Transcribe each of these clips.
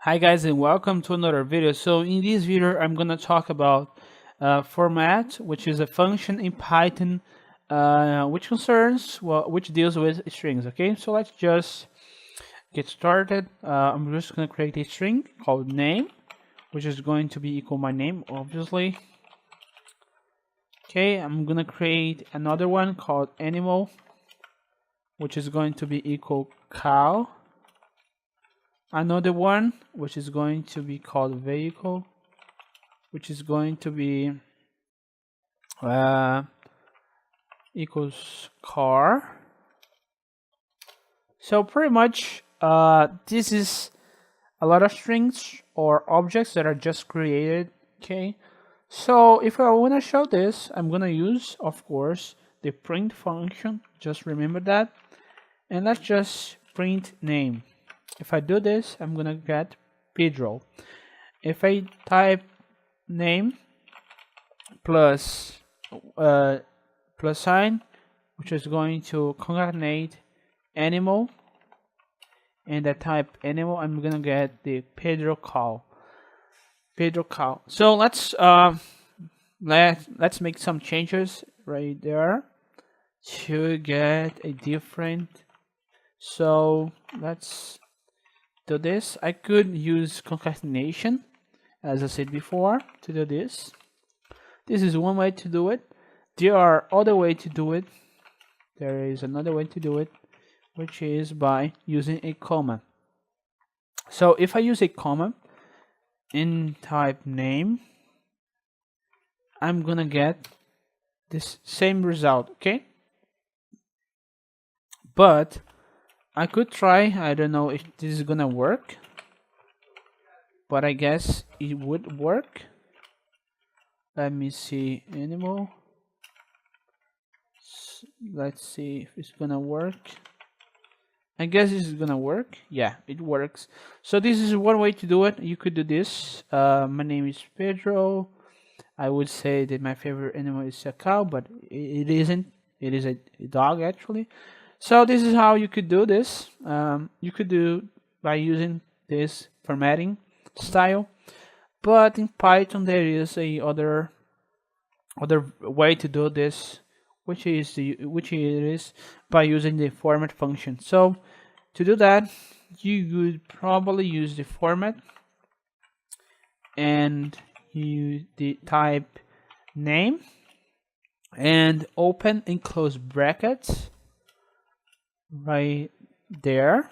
Hi guys and welcome to another video. So in this video I'm gonna talk about format, which is a function in Python which deals with strings. Okay, so let's just get started. I'm just gonna create a string called name, which is going to be equal my name, obviously. Okay, I'm gonna create another one called animal, which is going to be equal cow. Another one which is going to be called vehicle, which is going to be equals car. So pretty much this is a lot of strings or objects that are just created. Okay, so if I want to show this, I'm gonna use, of course, the print function. Just remember that, and let's just print name. If I do this, I'm gonna get Pedro. If I type name plus plus sign, which is going to concatenate animal, and I type animal, I'm gonna get the Pedro cow. Pedro cow. So let's make some changes right there to get a different. So let's do this. I could use concatenation, as I said before, to do this. This is one way to do it. There are other ways to do it. There is another way to do it, which is by using a comma. So if I use a comma in type name, I'm gonna get this same result, okay? But I could try, I don't know if this is gonna work, but I guess it would work. Let me see, animal. Let's see if it's gonna work. I guess this is gonna work. Yeah, it works. So this is one way to do it. You could do this. My name is Pedro. I would say that my favorite animal is a cow, but it isn't. It is a dog, actually. So this is how you could do this. You could do by using this formatting style, but in Python there is a other way to do this, which is by using the format function. So to do that, you would probably use the format and you type name and open and close brackets right there.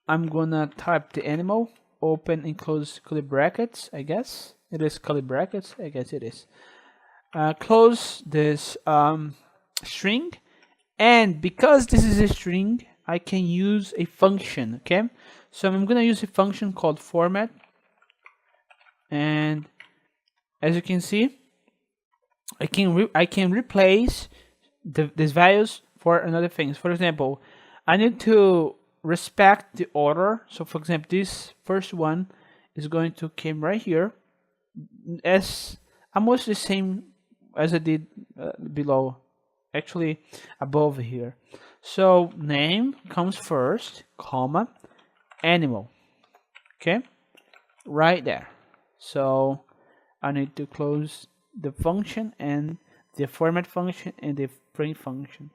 I'm gonna type the animal, open and close curly brackets. I guess it is curly brackets. I guess it is. Close this string, and because this is a string, I can use a function. Okay, so I'm gonna use a function called format, and as you can see, I can replace these values for another things. For example, I need to respect the order. So for example, this first one is going to come right here as almost the same as I did below, actually above here. So name comes first, comma, animal. Okay, right there. So I need to close the function and the format function and the print function.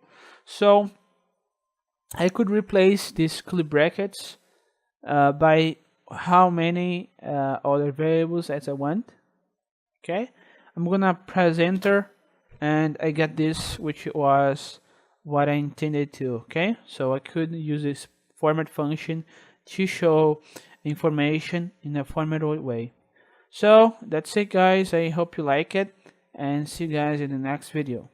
So I could replace these curly brackets by how many other variables as I want. Okay, I'm gonna press enter and I get this, which was what I intended to. Okay, so I could use this format function to show information in a formatted way. So that's it, guys. I hope you like it, and see you guys in the next video.